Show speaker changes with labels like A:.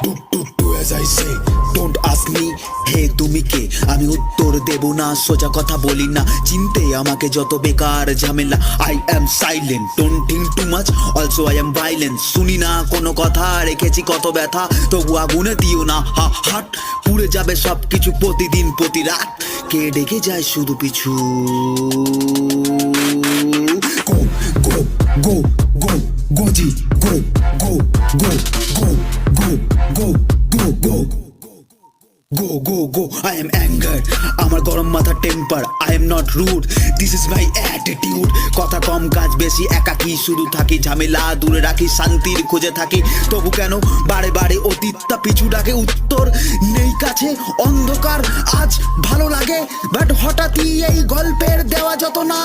A: Do as I say, don't ask me, হে তুমি কে? আমি উত্তর দেব না, সোজা কথা বলি না, চিনতে আমাকে যত বেকার ঝামেলা। I am silent, don't think too much, also I am violent। শুনি না কোনো কথা, রেখেছি কত ব্যথা, তবু আগুনে দিও না হাট, পুড়ে যাবে সব কিছু প্রতিদিন প্রতি রাত। কে ডেকে যায় শুধু পিছু? Go, go, go, go, go, G, go, go, go, go, go, go, go, go, go, go, go, I am angered, আমার গরম মাথা temper, I am not rude, this is my attitude। কথা কম কাজ বেশি, একাকি শুধু থাকি, ঝামেলা দূরে রাখি, শান্তির খোঁজে থাকি, তবু কেন বারে বারে অতীতটা পিছু ডাকে? উত্তর নেই কাছে, অন্ধকার আজ ভালো লাগে, বাট হঠাৎই এই গল্পের দেওয়া যত না